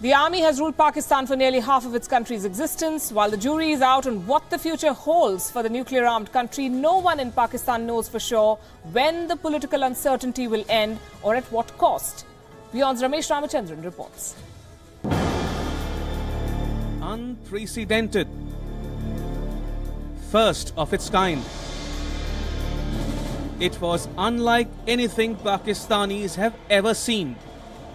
The army has ruled Pakistan for nearly half of its country's existence. While the jury is out on what the future holds for the nuclear-armed country, no one in Pakistan knows for sure when the political uncertainty will end or at what cost. WION's Ramesh Ramachandran reports. Unprecedented. First of its kind. It was unlike anything Pakistanis have ever seen.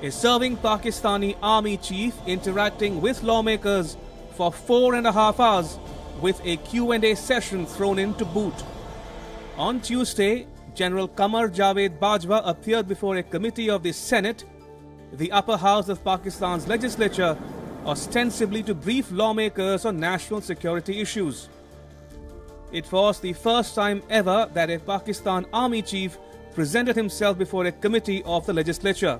A serving Pakistani army chief interacting with lawmakers for 4.5 hours with a Q&A session thrown in to boot. On Tuesday, General Qamar Javed Bajwa appeared before a committee of the Senate, the upper house of Pakistan's legislature, ostensibly to brief lawmakers on national security issues. It was the first time ever that a Pakistan army chief presented himself before a committee of the legislature,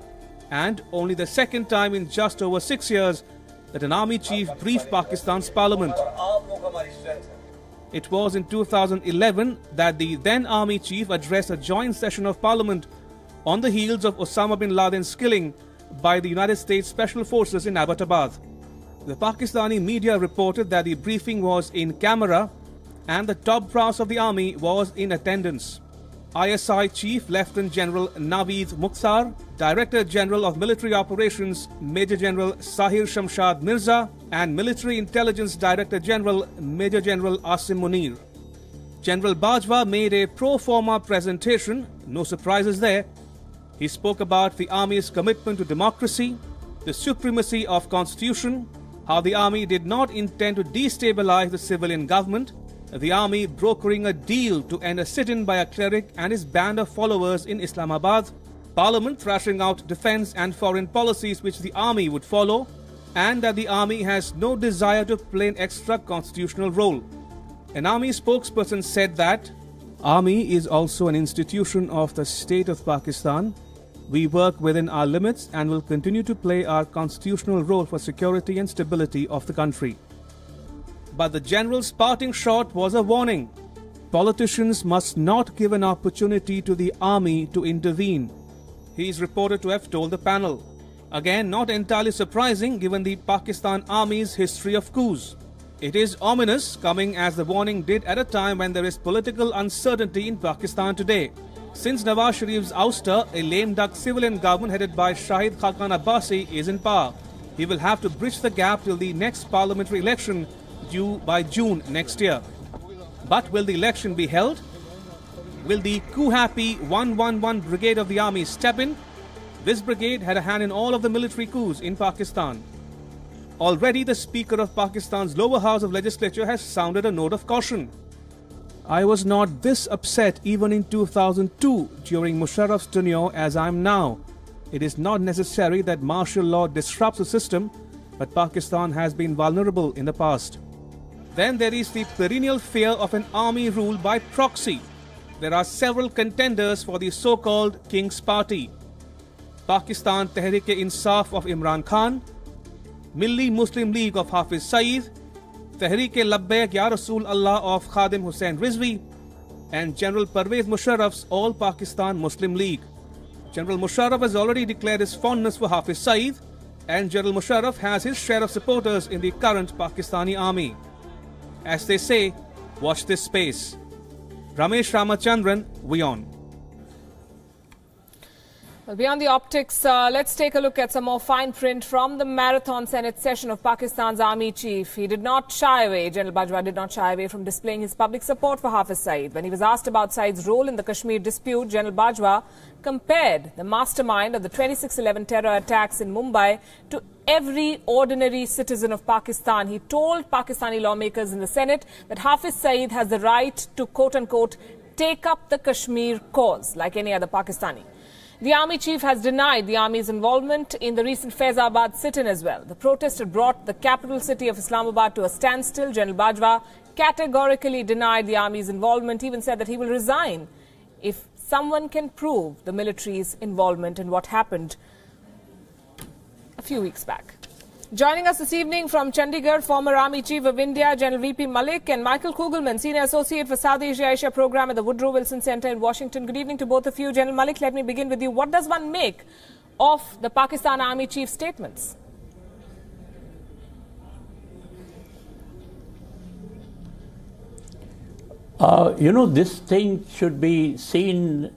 and only the second time in just over 6 years that an army chief briefed Pakistan's parliament. It was in 2011 that the then army chief addressed a joint session of parliament on the heels of Osama bin Laden's killing by the United States Special Forces in Abbottabad. The Pakistani media reported that the briefing was in camera and the top brass of the army was in attendance. ISI Chief Lieutenant General Naveed Mukhtar, Director General of Military Operations Major General Sahir Shamshad Mirza, and Military Intelligence Director General Major General Asim Munir. General Bajwa made a pro forma presentation, no surprises there. He spoke about the Army's commitment to democracy, the supremacy of constitution, how the Army did not intend to destabilize the civilian government, the Army brokering a deal to end a sit-in by a cleric and his band of followers in Islamabad, Parliament thrashing out defence and foreign policies which the Army would follow, and that the Army has no desire to play an extra constitutional role. An Army spokesperson said that Army is also an institution of the state of Pakistan. We work within our limits and will continue to play our constitutional role for security and stability of the country. But the general's parting shot was a warning. Politicians must not give an opportunity to the army to intervene, he is reported to have told the panel. Again, not entirely surprising given the Pakistan Army's history of coups. It is ominous, coming as the warning did at a time when there is political uncertainty in Pakistan today. Since Nawaz Sharif's ouster, a lame duck civilian government headed by Shahid Khaqan Abbasi is in power. He will have to bridge the gap till the next parliamentary election due by June next year. But will the election be held? Will the coup-happy 111 Brigade of the Army step in? This brigade had a hand in all of the military coups in Pakistan. Already the Speaker of Pakistan's lower house of legislature has sounded a note of caution. I was not this upset even in 2002 during Musharraf's tenure as I am now. It is not necessary that martial law disrupts the system, but Pakistan has been vulnerable in the past. Then there is the perennial fear of an army rule by proxy. There are several contenders for the so-called King's Party. Pakistan Tehreek-e-Insaf of Imran Khan, Milli Muslim League of Hafiz Saeed, Tehreek-e-Labbaik Ya Rasool Allah of Khadim Hussain Rizvi, and General Pervez Musharraf's All Pakistan Muslim League. General Musharraf has already declared his fondness for Hafiz Saeed, and General Musharraf has his share of supporters in the current Pakistani army. As they say, watch this space. Ramesh Ramachandran, WION. Well, beyond the optics, let's take a look at some more fine print from the Marathon Senate session of Pakistan's army chief. He did not shy away, General Bajwa did not shy away from displaying his public support for Hafiz Saeed. When he was asked about Saeed's role in the Kashmir dispute, General Bajwa compared the mastermind of the 26/11 terror attacks in Mumbai to every ordinary citizen of Pakistan. He told Pakistani lawmakers in the Senate that Hafiz Saeed has the right to, quote-unquote, take up the Kashmir cause like any other Pakistani. The army chief has denied the army's involvement in the recent Faizabad sit-in as well. The protest had brought the capital city of Islamabad to a standstill. General Bajwa categorically denied the army's involvement, even said that he will resign if someone can prove the military's involvement in what happened a few weeks back. Joining us this evening from Chandigarh, former Army Chief of India, General V.P. Malik, and Michael Kugelman, Senior Associate for South Asia Program at the Woodrow Wilson Center in Washington. Good evening to both of you. General Malik, let me begin with you. What does one make of the Pakistan Army Chief's statements? This thing should be seen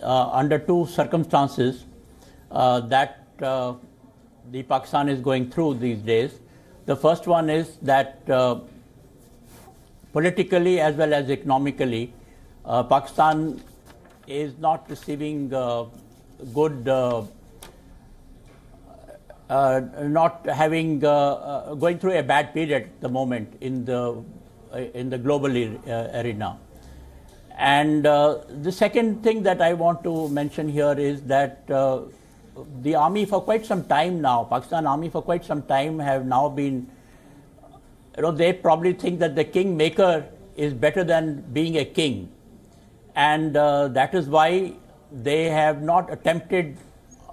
under two circumstances that the Pakistan is going through these days. The first one is that politically as well as economically, Pakistan is not receiving good, not having, going through a bad period at the moment in the global arena. And the second thing that I want to mention here is that the army for quite some time now, Pakistan army for quite some time have now been, they probably think that the kingmaker is better than being a king. And that is why they have not attempted,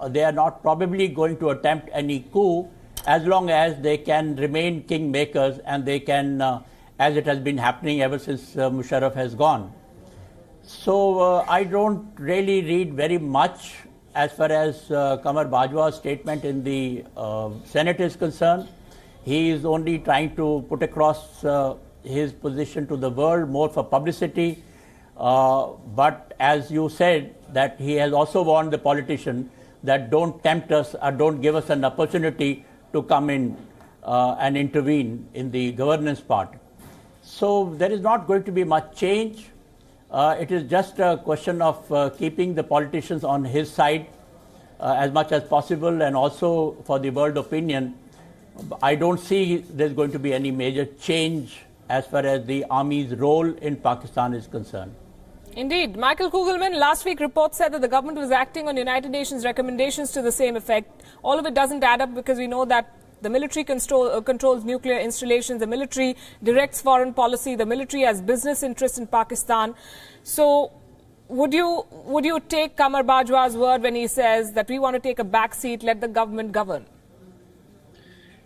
they are not probably going to attempt any coup as long as they can remain kingmakers and they can, as it has been happening ever since Musharraf has gone. So I don't really read very much as far as Qamar Bajwa's statement in the Senate is concerned. He is only trying to put across his position to the world more for publicity. But as you said, that he has also warned the politician that don't tempt us or don't give us an opportunity to come in and intervene in the governance part. So there is not going to be much change. It is just a question of keeping the politicians on his side as much as possible, and also for the world opinion. I don't see there's going to be any major change as far as the army's role in Pakistan is concerned. Indeed. Michael Kugelman, last week reports said that the government was acting on United Nations recommendations to the same effect. All of it doesn't add up because we know that the military controls nuclear installations, the military directs foreign policy, the military has business interests in Pakistan. So would you take Qamar Bajwa's word when he says that we want to take a back seat, let the government govern?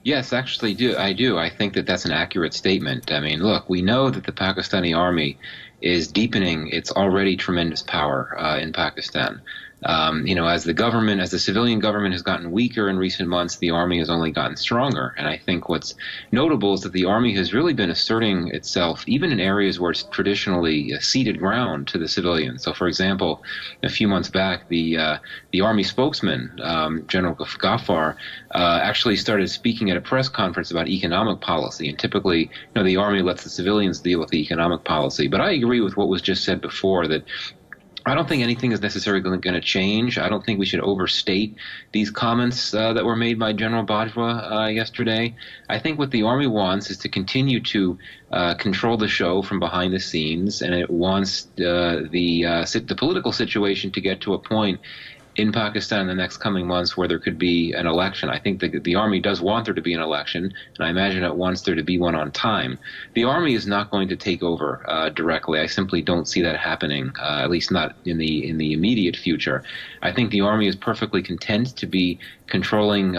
Yes, actually I do. I think that that's an accurate statement. I mean, look, we know that the Pakistani army is deepening its already tremendous power in Pakistan. As the civilian government has gotten weaker in recent months, the army has only gotten stronger. And I think what's notable is that the army has really been asserting itself, even in areas where it's traditionally ceded ground to the civilians. So, for example, a few months back, the army spokesman, General Ghaffar, actually started speaking at a press conference about economic policy. And typically, the army lets the civilians deal with the economic policy. But I agree with what was just said before, that I don't think anything is necessarily going to change. I don't think we should overstate these comments that were made by General Bajwa yesterday. I think what the Army wants is to continue to control the show from behind the scenes, and it wants the political situation to get to a point in Pakistan in the next coming months where there could be an election. I think the Army does want there to be an election, and I imagine it wants there to be one on time. The Army is not going to take over directly. I simply don't see that happening, at least not in the immediate future. I think the Army is perfectly content to be controlling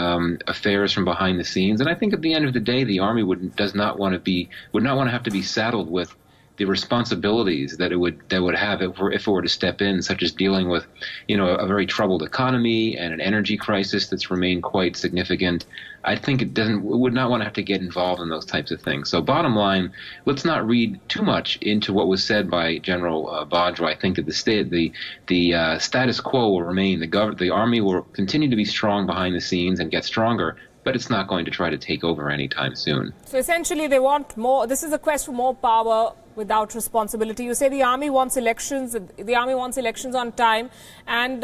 affairs from behind the scenes, and I think at the end of the day, the Army would not want to have to be saddled with the responsibilities that it would have if it were to step in, such as dealing with, a very troubled economy and an energy crisis that's remained quite significant. I think it would not want to have to get involved in those types of things. So bottom line, let's not read too much into what was said by General Bajwa. I think that the status quo will remain. The army will continue to be strong behind the scenes and get stronger, but it's not going to try to take over anytime soon. So essentially they want more, this is a quest for more power without responsibility. You say the army wants elections on time, and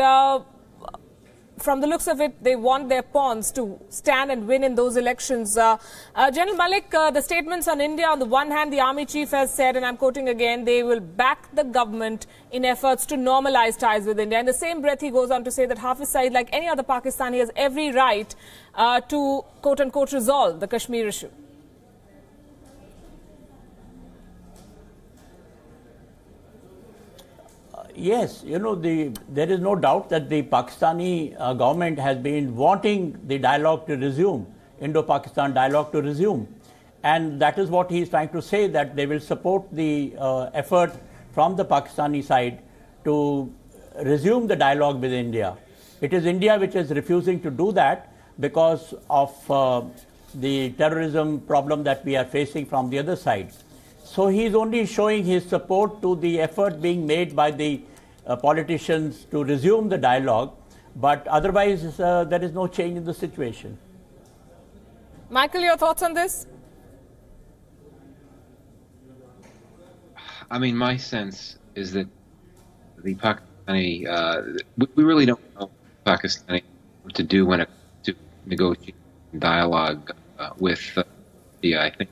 from the looks of it, they want their pawns to stand and win in those elections. General Malik, the statements on India, on the one hand, the army chief has said, and I'm quoting again, they will back the government in efforts to normalize ties with India. In the same breath, he goes on to say that Hafiz Saeed, like any other Pakistani, has every right to, quote-unquote, resolve the Kashmir issue. Yes, there is no doubt that the Pakistani government has been wanting the dialogue to resume, Indo-Pakistan dialogue to resume. And that is what he is trying to say, that they will support the effort from the Pakistani side to resume the dialogue with India. It is India which is refusing to do that because of the terrorism problem that we are facing from the other side. So he's only showing his support to the effort being made by the politicians to resume the dialogue, but otherwise there is no change in the situation. Michael, your thoughts on this? I mean, my sense is that the Pakistani, we really don't know Pakistani what to do when it comes to negotiating dialogue with India. I think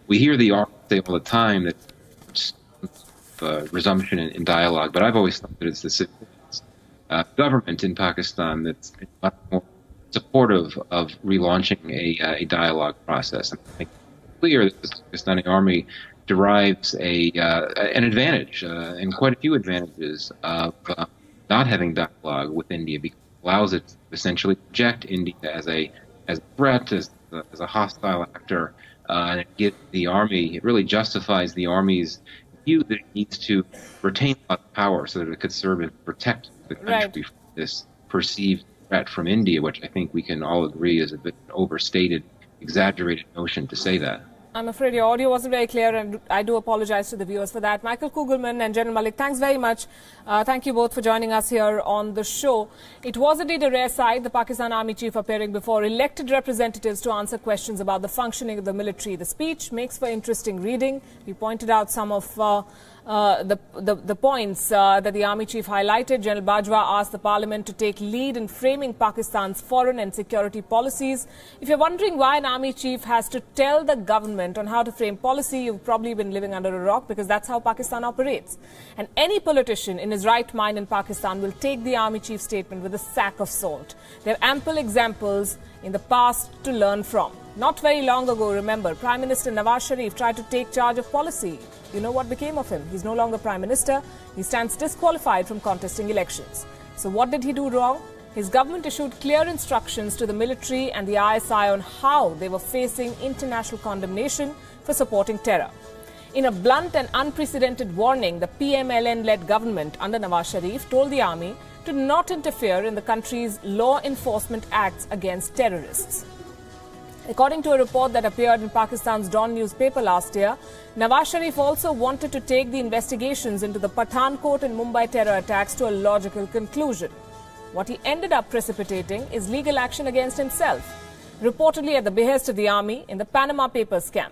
we hear the army say all the time that resumption in dialogue, but I've always thought that it's the civilians, government in Pakistan that's much more supportive of relaunching a dialogue process. And I think it's clear that the Pakistani army derives an advantage, and quite a few advantages of not having dialogue with India, because it allows it to essentially reject India as a threat, as a hostile actor, and it gives the army, it really justifies the army's view that it needs to retain a lot of power so that it could serve and protect the country from this perceived threat from India, which I think we can all agree is a bit overstated, exaggerated notion to say that. I'm afraid your audio wasn't very clear, and I do apologize to the viewers for that. Michael Kugelman and General Malik, thanks very much. Thank you both for joining us here on the show. It was indeed a rare sight, the Pakistan Army Chief appearing before elected representatives to answer questions about the functioning of the military. The speech makes for interesting reading. We pointed out some of the points that the Army Chief highlighted. General Bajwa asked the Parliament to take lead in framing Pakistan's foreign and security policies. If you're wondering why an Army Chief has to tell the government on how to frame policy, you've probably been living under a rock, because that's how Pakistan operates. And any politician in his right mind in Pakistan will take the Army Chief's statement with a sack of salt. There are ample examples in the past to learn from. Not very long ago, remember, Prime Minister Nawaz Sharif tried to take charge of policy. You know what became of him? He's no longer Prime Minister. He stands disqualified from contesting elections. So what did he do wrong? His government issued clear instructions to the military and the ISI on how they were facing international condemnation for supporting terror. In a blunt and unprecedented warning, the PMLN-led government under Nawaz Sharif told the army to not interfere in the country's law enforcement acts against terrorists. According to a report that appeared in Pakistan's Dawn newspaper last year, Nawaz Sharif also wanted to take the investigations into the Pathankot and Mumbai terror attacks to a logical conclusion. What he ended up precipitating is legal action against himself, reportedly at the behest of the army in the Panama Papers scam.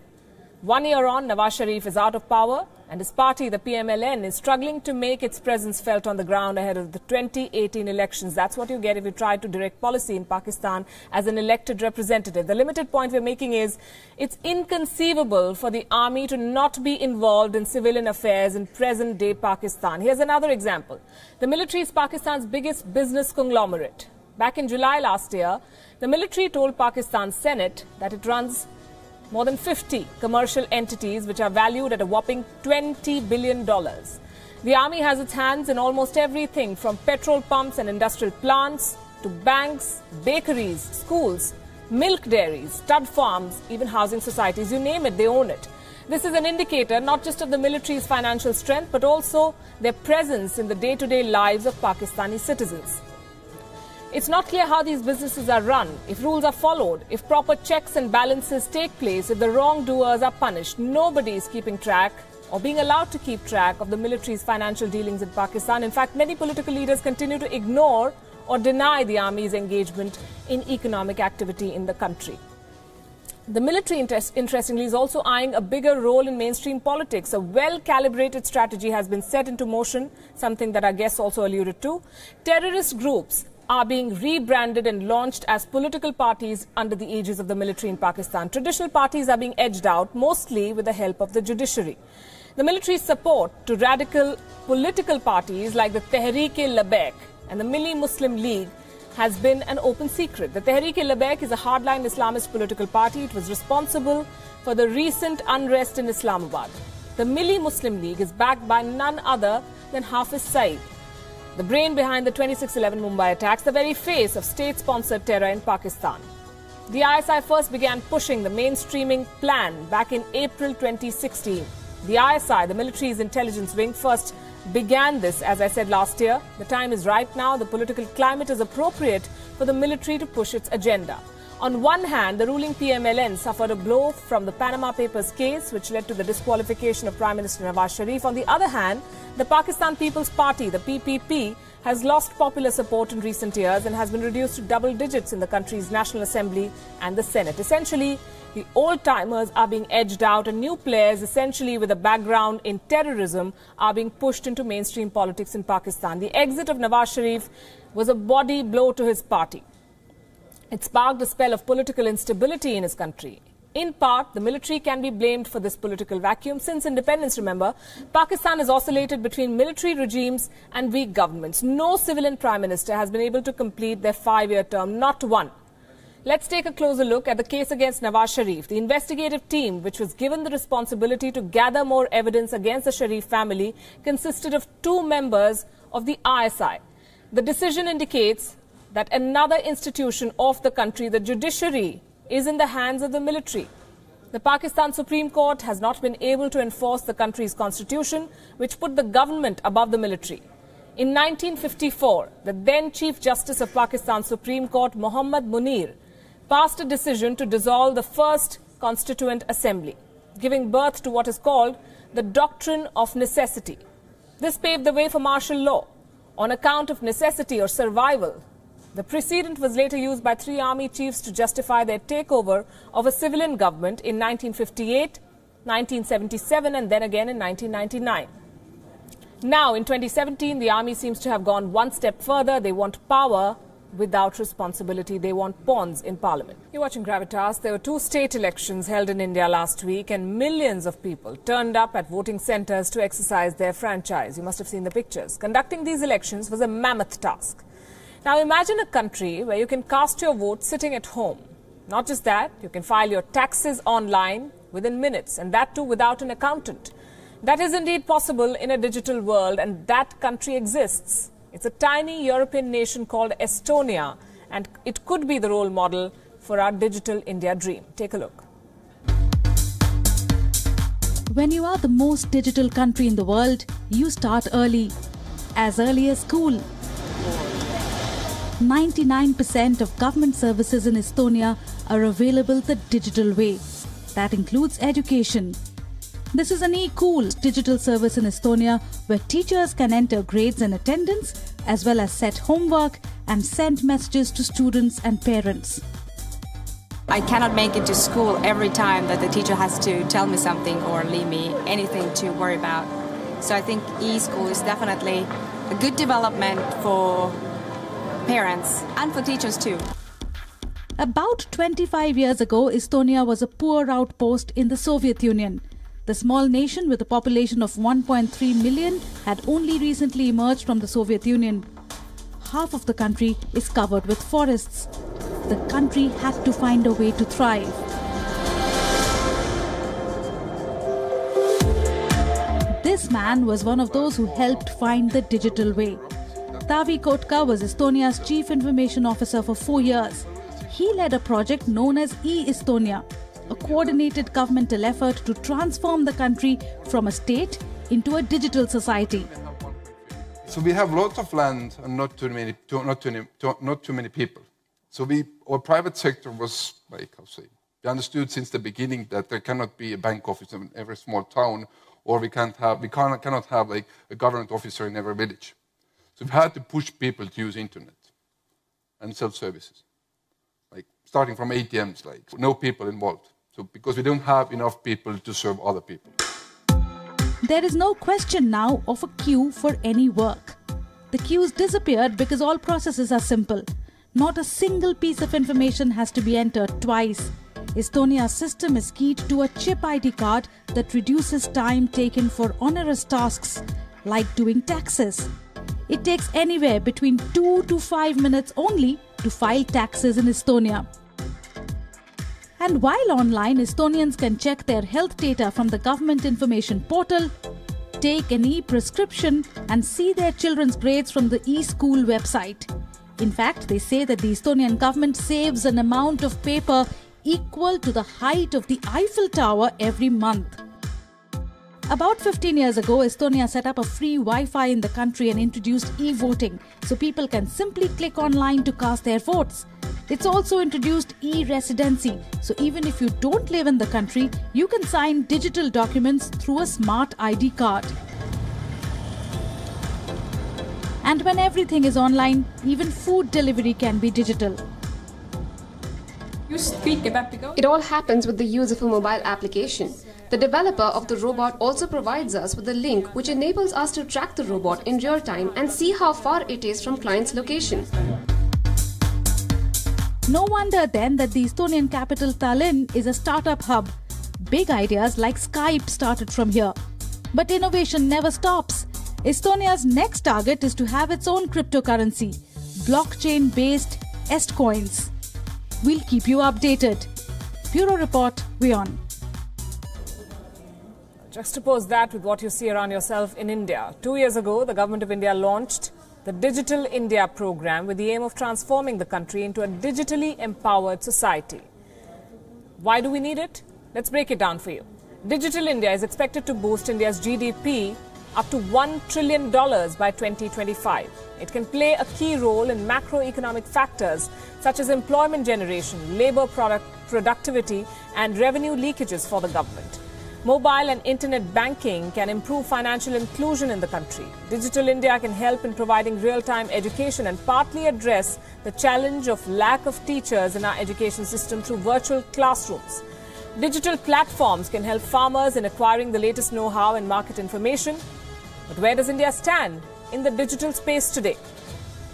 1 year on, Nawaz Sharif is out of power, and his party, the PMLN, is struggling to make its presence felt on the ground ahead of the 2018 elections. That's what you get if you try to direct policy in Pakistan as an elected representative. The limited point we're making is it's inconceivable for the army to not be involved in civilian affairs in present-day Pakistan. Here's another example. The military is Pakistan's biggest business conglomerate. Back in July last year, the military told Pakistan's Senate that it runs more than 50 commercial entities which are valued at a whopping $20 billion. The army has its hands in almost everything from petrol pumps and industrial plants to banks, bakeries, schools, milk dairies, stud farms, even housing societies. You name it, they own it. This is an indicator not just of the military's financial strength, but also their presence in the day-to-day lives of Pakistani citizens. It's not clear how these businesses are run, if rules are followed, if proper checks and balances take place, if the wrongdoers are punished. Nobody is keeping track or being allowed to keep track of the military's financial dealings in Pakistan. In fact, many political leaders continue to ignore or deny the army's engagement in economic activity in the country. The military, interestingly, is also eyeing a bigger role in mainstream politics. A well-calibrated strategy has been set into motion, something that our guests also alluded to. Terrorist groups are being rebranded and launched as political parties under the aegis of the military in Pakistan. Traditional parties are being edged out, mostly with the help of the judiciary. The military's support to radical political parties like the Tehreek-e-Labbaik and the Milli Muslim League has been an open secret. The Tehreek-e-Labbaik is a hardline Islamist political party. It was responsible for the recent unrest in Islamabad. The Milli Muslim League is backed by none other than Hafiz Saeed, the brain behind the 26/11 Mumbai attacks, the very face of state-sponsored terror in Pakistan. The ISI first began pushing the mainstreaming plan back in April 2016. The ISI, the military's intelligence wing, first began this, as I said last year. The time is right now. The political climate is appropriate for the military to push its agenda. On one hand, the ruling PMLN suffered a blow from the Panama Papers case, which led to the disqualification of Prime Minister Nawaz Sharif. On the other hand, the Pakistan People's Party, the PPP, has lost popular support in recent years and has been reduced to double digits in the country's National Assembly and the Senate. Essentially, the old-timers are being edged out and new players, essentially with a background in terrorism, are being pushed into mainstream politics in Pakistan. The exit of Nawaz Sharif was a body blow to his party. It sparked a spell of political instability in his country. In part, the military can be blamed for this political vacuum. Since independence, remember, Pakistan has oscillated between military regimes and weak governments. No civilian prime minister has been able to complete their 5-year term, not one. Let's take a closer look at the case against Nawaz Sharif. The investigative team, which was given the responsibility to gather more evidence against the Sharif family, consisted of 2 members of the ISI. The decision indicates that another institution of the country, the judiciary, is in the hands of the military. The Pakistan Supreme Court has not been able to enforce the country's constitution, which put the government above the military. In 1954, the then Chief Justice of Pakistan Supreme Court, Muhammad Munir, passed a decision to dissolve the first Constituent Assembly, giving birth to what is called the Doctrine of Necessity. This paved the way for martial law on account of necessity or survival. The precedent was later used by 3 army chiefs to justify their takeover of a civilian government in 1958, 1977 and then again in 1999. Now, in 2017, the army seems to have gone one step further. They want power without responsibility. They want pawns in parliament. You're watching Gravitas. There were 2 state elections held in India last week and millions of people turned up at voting centres to exercise their franchise. You must have seen the pictures. Conducting these elections was a mammoth task. Now imagine a country where you can cast your vote sitting at home. Not just that, you can file your taxes online within minutes, and that too without an accountant. That is indeed possible in a digital world, and that country exists. It's a tiny European nation called Estonia, and it could be the role model for our digital India dream. Take a look. When you are the most digital country in the world, you start early as school. 99% of government services in Estonia are available the digital way. That includes education. This is an e-cool digital service in Estonia where teachers can enter grades and attendance as well as set homework and send messages to students and parents. I cannot make it to school every time that the teacher has to tell me something or leave me anything to worry about. So I think e-school is definitely a good development for parents and for teachers too. About 25 years ago, Estonia was a poor outpost in the Soviet Union. The small nation with a population of 1.3 million had only recently emerged from the Soviet Union. Half of the country is covered with forests. The country had to find a way to thrive. This man was one of those who helped find the digital way. Taavi Kotka was Estonia's Chief Information Officer for 4 years. He led a project known as E-Estonia, a coordinated governmental effort to transform the country from a state into a digital society. So we have lots of land and not too many people. So our private sector was, like, we understood since the beginning that there cannot be a bank office in every small town, or we cannot have like a government officer in every village. So we had to push people to use internet and self-services, like starting from ATMs, like no people involved. So because we don't have enough people to serve other people. There is no question now of a queue for any work. The queues disappeared because all processes are simple. Not a single piece of information has to be entered twice. Estonia's system is keyed to a chip ID card that reduces time taken for onerous tasks like doing taxes. It takes anywhere between 2 to 5 minutes only to file taxes in Estonia. And while online, Estonians can check their health data from the government information portal, take an e-prescription and see their children's grades from the e-school website. In fact, they say that the Estonian government saves an amount of paper equal to the height of the Eiffel Tower every month. About 15 years ago, Estonia set up a free Wi-Fi in the country and introduced e-voting, so people can simply click online to cast their votes. It's also introduced e-residency, so even if you don't live in the country, you can sign digital documents through a smart ID card. And when everything is online, even food delivery can be digital. It all happens with the use of a mobile application. The developer of the robot also provides us with a link which enables us to track the robot in real time and see how far it is from client's location. No wonder then that the Estonian capital Tallinn is a startup hub. Big ideas like Skype started from here. But innovation never stops. Estonia's next target is to have its own cryptocurrency, blockchain-based Estcoins. We'll keep you updated. Bureau Report, WION. Juxtapose that with what you see around yourself in India. 2 years ago, the Government of India launched the Digital India program with the aim of transforming the country into a digitally empowered society. Why do we need it? Let's break it down for you. Digital India is expected to boost India's GDP up to $1 trillion by 2025. It can play a key role in macroeconomic factors such as employment generation, labor productivity and revenue leakages for the government. Mobile and internet banking can improve financial inclusion in the country. Digital India can help in providing real-time education and partly address the challenge of lack of teachers in our education system through virtual classrooms. Digital platforms can help farmers in acquiring the latest know-how and market information. But where does India stand in the digital space today?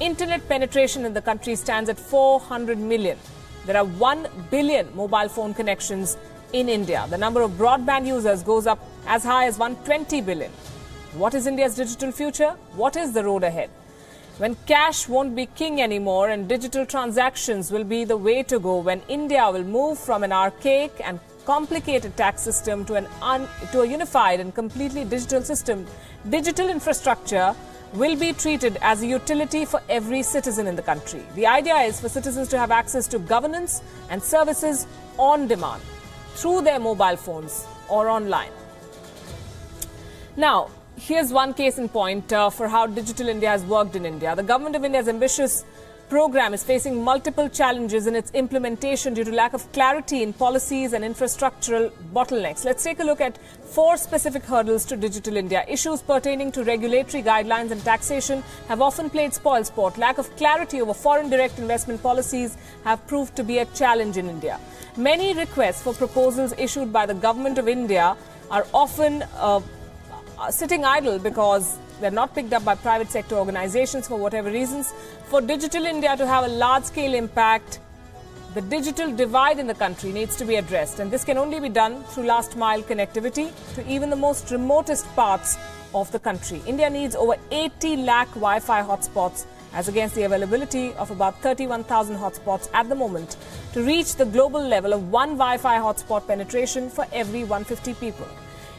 Internet penetration in the country stands at 400 million. There are 1 billion mobile phone connections in India. The number of broadband users goes up as high as 120 billion. What is India's digital future? What is the road ahead? When cash won't be king anymore and digital transactions will be the way to go, when India will move from an archaic and complicated tax system to a unified and completely digital system, digital infrastructure will be treated as a utility for every citizen in the country. The idea is for citizens to have access to governance and services on demand through their mobile phones or online. Now, here's one case in point for how Digital India has worked in India. The Government of India's ambitious program is facing multiple challenges in its implementation due to lack of clarity in policies and infrastructural bottlenecks. Let's take a look at 4 specific hurdles to Digital India. Issues pertaining to regulatory guidelines and taxation have often played spoilsport. Lack of clarity over foreign direct investment policies have proved to be a challenge in India. Many requests for proposals issued by the Government of India are often sitting idle because they're not picked up by private sector organizations for whatever reasons. For Digital India to have a large-scale impact, the digital divide in the country needs to be addressed, and this can only be done through last-mile connectivity to even the most remotest parts of the country. India needs over 80 lakh Wi-Fi hotspots as against the availability of about 31,000 hotspots at the moment to reach the global level of 1 Wi-Fi hotspot penetration for every 150 people.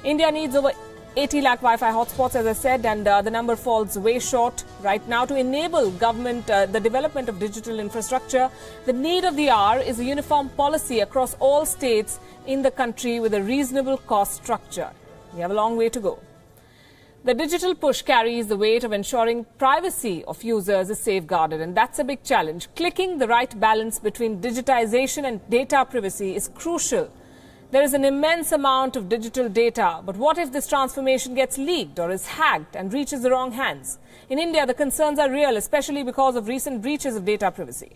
India needs over 80 lakh Wi-Fi hotspots, as I said, and the number falls way short right now. To enable government the development of digital infrastructure, the need of the hour is a uniform policy across all states in the country with a reasonable cost structure. We have a long way to go. The digital push carries the weight of ensuring privacy of users is safeguarded, and that's a big challenge. Clicking the right balance between digitization and data privacy is crucial. There is an immense amount of digital data, but what if this transformation gets leaked or is hacked and reaches the wrong hands? In India, the concerns are real, especially because of recent breaches of data privacy.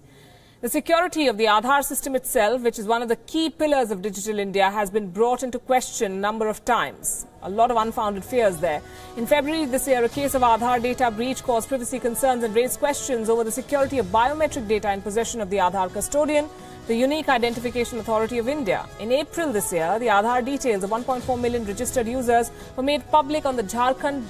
The security of the Aadhaar system itself, which is one of the key pillars of Digital India, has been brought into question a number of times. A lot of unfounded fears there. In February this year, a case of Aadhaar data breach caused privacy concerns and raised questions over the security of biometric data in possession of the Aadhaar custodian, the Unique Identification Authority of India. In April this year, the Aadhaar details of 1.4 million registered users were made public on the Jharkhand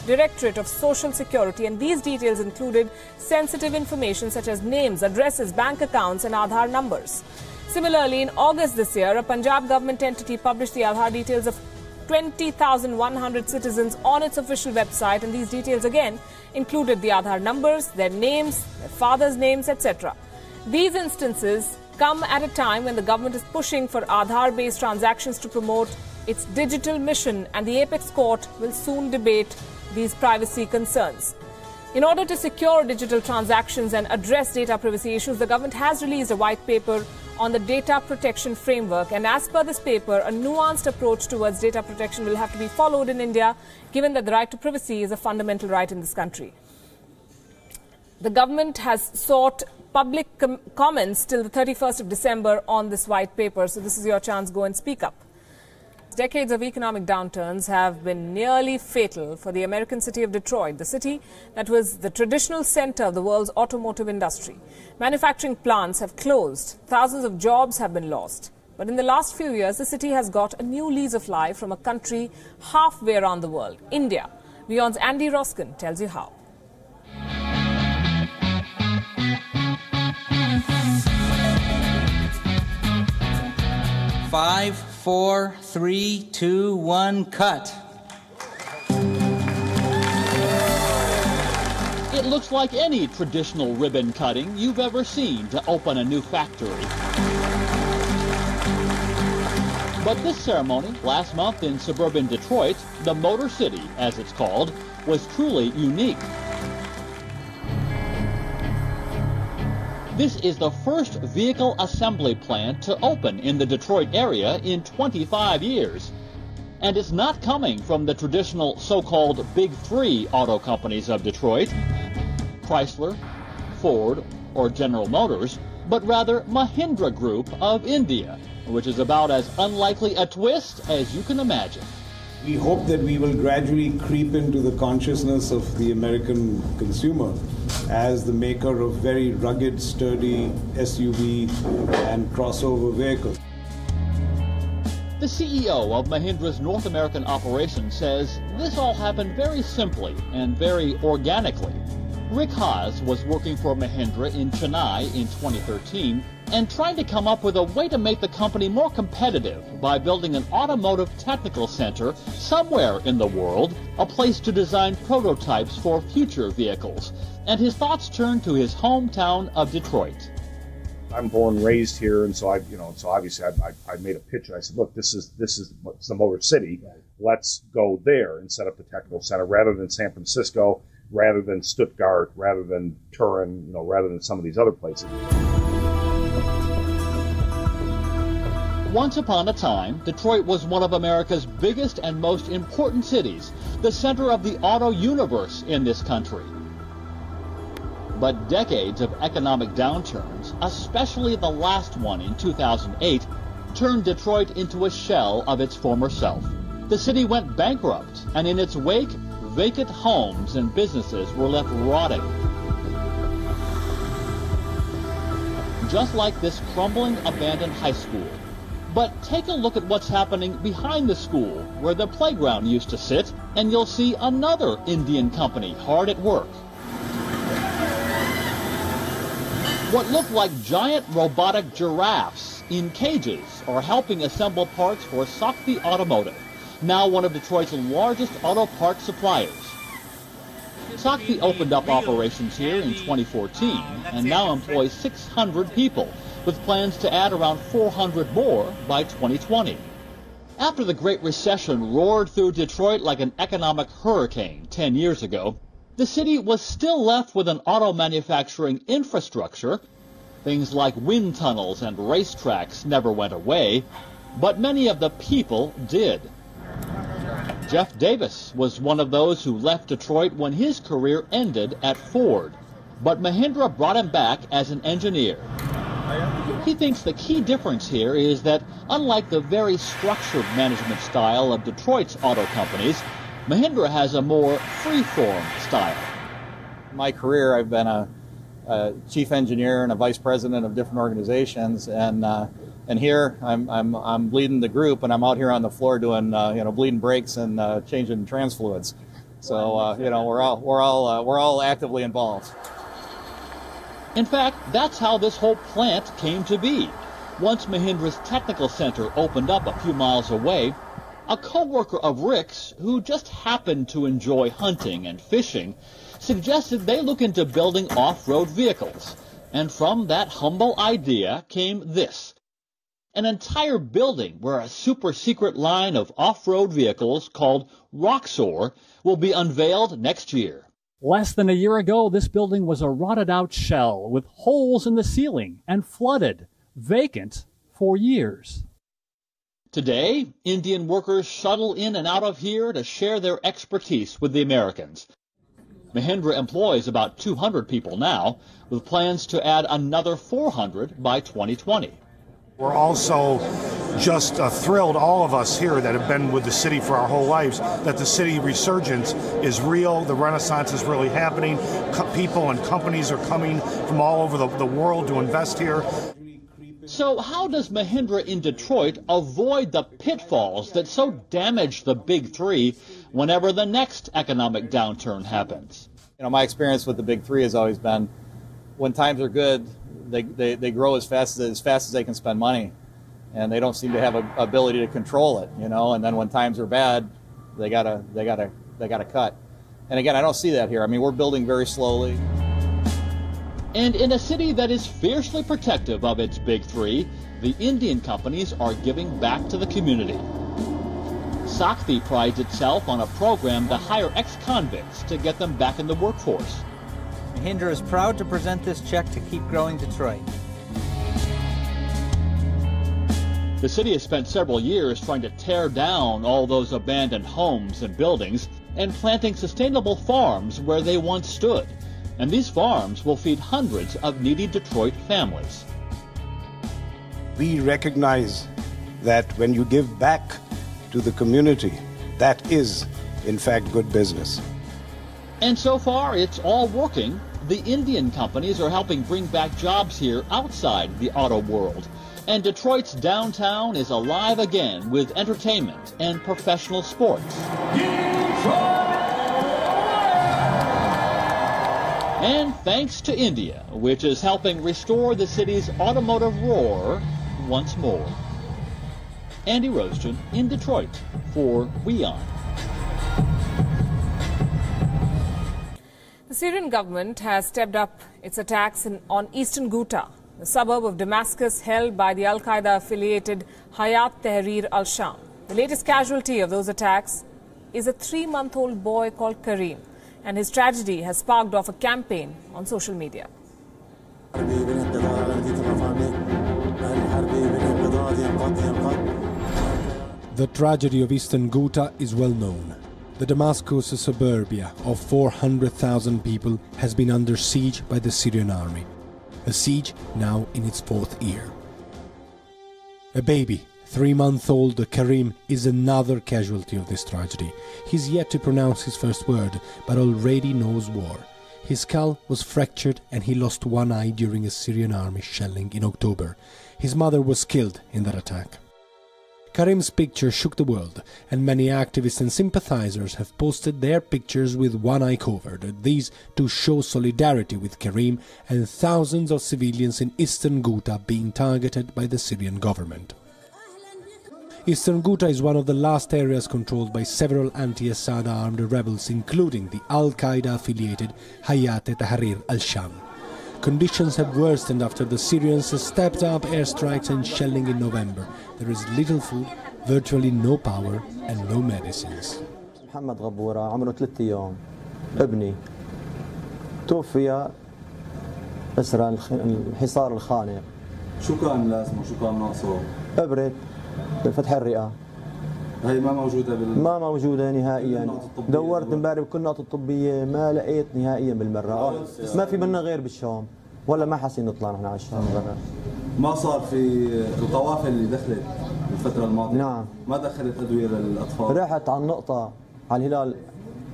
Directorate of Social Security, and these details included sensitive information such as names, addresses, bank accounts and Aadhaar numbers. Similarly, in August this year, a Punjab government entity published the Aadhaar details of 20,100 citizens on its official website, and these details again included the Aadhaar numbers, their names, their fathers' names, etc. These instances come at a time when the government is pushing for Aadhaar-based transactions to promote its digital mission, and the Apex Court will soon debate these privacy concerns. In order to secure digital transactions and address data privacy issues, the government has released a white paper on the data protection framework. And as per this paper, a nuanced approach towards data protection will have to be followed in India, given that the right to privacy is a fundamental right in this country. The government has sought public comments till the 31st of December on this white paper. So this is your chance. Go and speak up. Decades of economic downturns have been nearly fatal for the American city of Detroit, the city that was the traditional center of the world's automotive industry. Manufacturing plants have closed. Thousands of jobs have been lost. But in the last few years, the city has got a new lease of life from a country halfway around the world, India. WION's Andy Roskin tells you how. 5, 4, 3, 2, 1, cut. It looks like any traditional ribbon cutting you've ever seen to open a new factory. But this ceremony last month in suburban Detroit, the Motor City, as it's called, was truly unique. This is the first vehicle assembly plant to open in the Detroit area in 25 years. And it's not coming from the traditional so-called Big Three auto companies of Detroit, Chrysler, Ford, or General Motors, but rather Mahindra Group of India, which is about as unlikely a twist as you can imagine. We hope that we will gradually creep into the consciousness of the American consumer as the maker of very rugged, sturdy SUV and crossover vehicles. The CEO of Mahindra's North American operation says this all happened very simply and very organically. Rick Haas was working for Mahindra in Chennai in 2013 and trying to come up with a way to make the company more competitive by building an automotive technical center somewhere in the world, a place to design prototypes for future vehicles. And his thoughts turned to his hometown of Detroit. I'm born and raised here, and so obviously I made a pitch, and I said, look, this is the Motor City. Let's go there and set up the technical center rather than San Francisco, rather than Stuttgart, rather than Turin, rather than some of these other places. Once upon a time, Detroit was one of America's biggest and most important cities, the center of the auto universe in this country. But decades of economic downturns, especially the last one in 2008, turned Detroit into a shell of its former self. The city went bankrupt, and in its wake, vacant homes and businesses were left rotting. Just like this crumbling, abandoned high school. But take a look at what's happening behind the school, where the playground used to sit, and you'll see another Indian company hard at work. What look like giant robotic giraffes in cages are helping assemble parts for Sakti Automotive, now one of Detroit's largest auto parts suppliers. Sakti opened up operations here in 2014 and now employs 600 people, with plans to add around 400 more by 2020. After the Great Recession roared through Detroit like an economic hurricane 10 years ago, the city was still left with an auto manufacturing infrastructure. Things like wind tunnels and racetracks never went away, but many of the people did. Jeff Davis was one of those who left Detroit when his career ended at Ford, but Mahindra brought him back as an engineer. He thinks the key difference here is that, unlike the very structured management style of Detroit's auto companies, Mahindra has a more free-form style. In my career, I've been a chief engineer and a vice president of different organizations, and here I'm leading the group, and I'm out here on the floor doing bleeding brakes and changing trans fluids. So we're all actively involved. In fact, that's how this whole plant came to be. Once Mahindra's technical center opened up a few miles away, a co-worker of Rick's, who just happened to enjoy hunting and fishing, suggested they look into building off-road vehicles. And from that humble idea came this: an entire building where a super-secret line of off-road vehicles called Roxor will be unveiled next year. Less than a year ago, this building was a rotted-out shell with holes in the ceiling and flooded, vacant for years. Today, Indian workers shuttle in and out of here to share their expertise with the Americans. Mahindra employs about 200 people now, with plans to add another 400 by 2020. We're also just thrilled, all of us here that have been with the city for our whole lives, that the city resurgence is real, the Renaissance is really happening. People and companies are coming from all over the world to invest here. So how does Mahindra in Detroit avoid the pitfalls that so damage the big three whenever the next economic downturn happens? You know, my experience with the big three has always been, when times are good, they grow as fast as they can spend money, and they don't seem to have an ability to control it, you know. And then when times are bad, they gotta cut. And again, I don't see that here. I mean, we're building very slowly. And in a city that is fiercely protective of its big three, the Indian companies are giving back to the community. Sakti prides itself on a program to hire ex-convicts to get them back in the workforce. Mahindra is proud to present this check to keep growing Detroit. The city has spent several years trying to tear down all those abandoned homes and buildings and planting sustainable farms where they once stood. And these farms will feed hundreds of needy Detroit families. We recognize that when you give back to the community, that is, in fact, good business. And so far, it's all working. The Indian companies are helping bring back jobs here outside the auto world. And Detroit's downtown is alive again with entertainment and professional sports. And thanks to India, which is helping restore the city's automotive roar once more. Andy Roaston in Detroit for WION. The Syrian government has stepped up its attacks on eastern Ghouta, the suburb of Damascus held by the Al-Qaeda-affiliated Hayat Tahrir al-Sham. The latest casualty of those attacks is a 3-month-old boy called Karim, and his tragedy has sparked off a campaign on social media. The tragedy of eastern Ghouta is well known. The Damascus suburbia of 400,000 people has been under siege by the Syrian army. A siege now in its 4th year. A baby, 3-month-old Karim, is another casualty of this tragedy. He's yet to pronounce his first word, but already knows war. His skull was fractured and he lost one eye during a Syrian army shelling in October. His mother was killed in that attack. Karim's picture shook the world, and many activists and sympathizers have posted their pictures with one eye covered, these to show solidarity with Karim and thousands of civilians in eastern Ghouta being targeted by the Syrian government. Eastern Ghouta is one of the last areas controlled by several anti-Assad armed rebels, including the Al-Qaeda-affiliated Hayat Tahrir al-Sham. Conditions have worsened after the Syrians stepped up airstrikes and shelling in November. There is little food, virtually no power, and no medicines. محمد غبورة عمره 3 أيام ابني توفي أسرى الحصار الخانق. شو كان لازمه شو كان ناقصه؟ إبرة بفتح الرئة. هي ما موجودة ما موجودة نهائيا. دورت امبارح بكل النقط الطبية ما لقيت نهائيا بالمرة. ما في منا غير بالشام ولا ما حاسين نطلع نحن على الشام برا. ما صار في القوافل اللي دخلت الفترة الماضية. نعم. ما دخلت أدوية للأطفال. رحت على النقطة على الهلال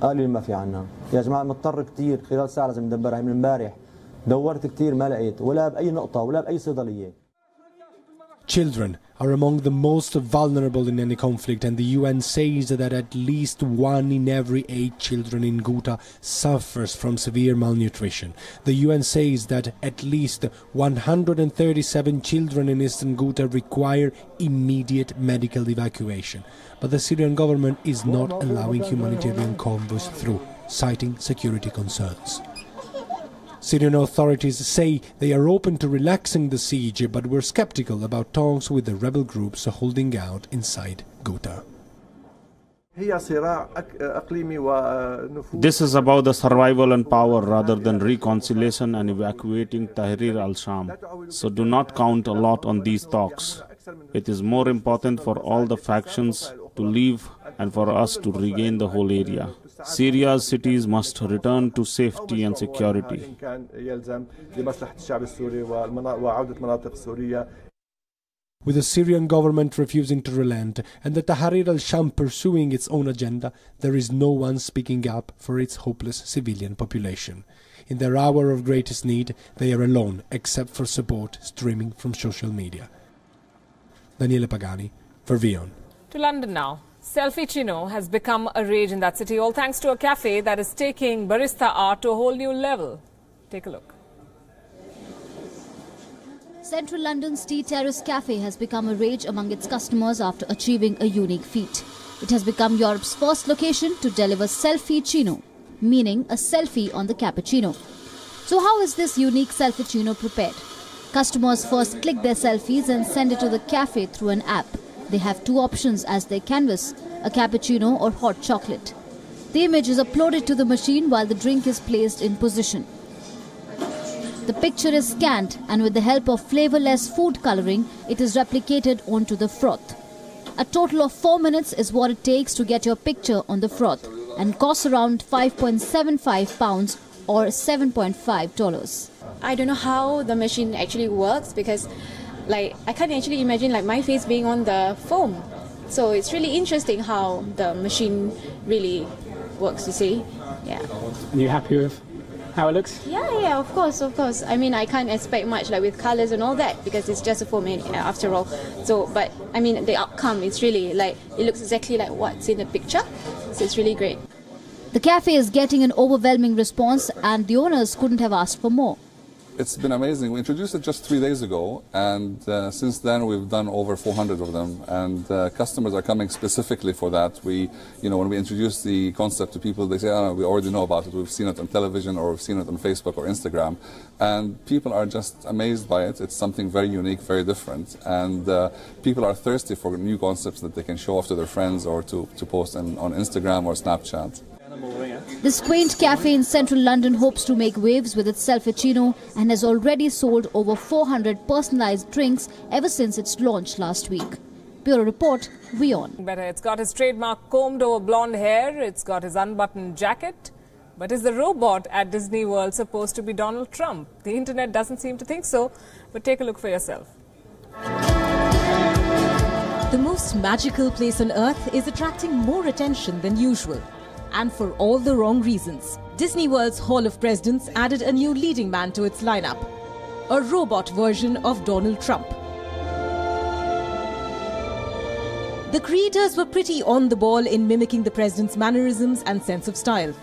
قالوا لي ما في عنا. يا جماعة مضطر كثير خلال ساعة لازم ندبرها من امبارح. دورت كثير ما لقيت ولا بأي نقطة ولا بأي صيدلية. Children are among the most vulnerable in any conflict, and the UN says that at least 1 in every 8 children in Ghouta suffers from severe malnutrition. The UN says that at least 137 children in eastern Ghouta require immediate medical evacuation. But the Syrian government is not allowing humanitarian convoys through, citing security concerns. Syrian authorities say they are open to relaxing the siege, but were skeptical about talks with the rebel groups holding out inside Ghouta. This is about the survival and power rather than reconciliation and evacuating Tahrir al-Sham. So do not count a lot on these talks. It is more important for all the factions to leave and for us to regain the whole area. Syria's cities must return to safety and security. With the Syrian government refusing to relent and the Tahrir al-Sham pursuing its own agenda, there is no one speaking up for its hopeless civilian population. In their hour of greatest need, they are alone except for support streaming from social media. Daniele Pagani for WION. To London now. Selfie Chino has become a rage in that city, all thanks to a cafe that is taking barista art to a whole new level. Take a look. Central London's Tea Terrace Cafe has become a rage among its customers after achieving a unique feat. It has become Europe's first location to deliver Selfie Chino, meaning a selfie on the cappuccino. So how is this unique Selfie Chino prepared? Customers first click their selfies and send it to the cafe through an app. They have two options as their canvas, a cappuccino or hot chocolate. The image is uploaded to the machine while the drink is placed in position. The picture is scanned and with the help of flavorless food coloring, it is replicated onto the froth. A total of 4 minutes is what it takes to get your picture on the froth and costs around £5.75 or $7.5. I don't know how the machine actually works because I can't actually imagine my face being on the foam. So it's really interesting how the machine really works, you see. Yeah. And you're happy with how it looks? Yeah, of course. I mean, I can't expect much with colors and all that because it's just a foam after all. So, but I mean, the outcome is really it looks exactly like what's in the picture. So it's really great. The cafe is getting an overwhelming response and the owners couldn't have asked for more. It's been amazing. We introduced it just 3 days ago, and since then we've done over 400 of them, and customers are coming specifically for that. When we introduce the concept to people, they say, "Oh, we already know about it. We've seen it on television, or we've seen it on Facebook or Instagram," and people are just amazed by it. It's something very unique, very different, and people are thirsty for new concepts that they can show off to their friends or to post on Instagram or Snapchat. This quaint cafe in central London hopes to make waves with its Selfie and has already sold over 400 personalised drinks ever since its launch last week. Bureau Report, WION. Better, it's got his trademark combed over blonde hair, it's got his unbuttoned jacket. But is the robot at Disney World supposed to be Donald Trump? The internet doesn't seem to think so, but take a look for yourself. The most magical place on Earth is attracting more attention than usual. And for all the wrong reasons. Disney World's Hall of Presidents added a new leading man to its lineup, a robot version of Donald Trump. The creators were pretty on the ball in mimicking the president's mannerisms and sense of style.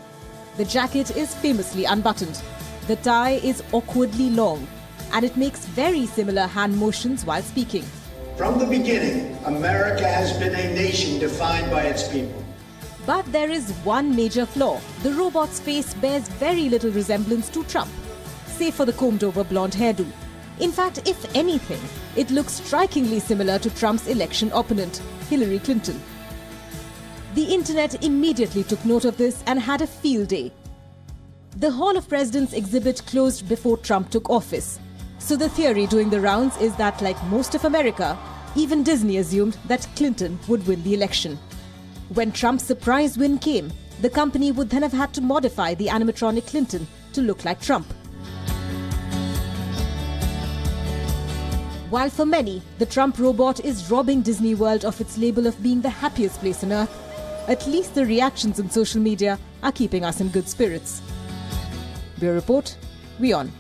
The jacket is famously unbuttoned. The tie is awkwardly long, and it makes very similar hand motions while speaking. From the beginning, America has been a nation defined by its people. But there is one major flaw. The robot's face bears very little resemblance to Trump, save for the combed-over blonde hairdo. In fact, if anything, it looks strikingly similar to Trump's election opponent, Hillary Clinton. The internet immediately took note of this and had a field day. The Hall of Presidents exhibit closed before Trump took office. So the theory doing the rounds is that, like most of America, even Disney assumed that Clinton would win the election. When Trump's surprise win came, the company would then have had to modify the animatronic Clinton to look like Trump. While for many, the Trump robot is robbing Disney World of its label of being the happiest place on Earth, at least the reactions on social media are keeping us in good spirits. Bureau Report, WION.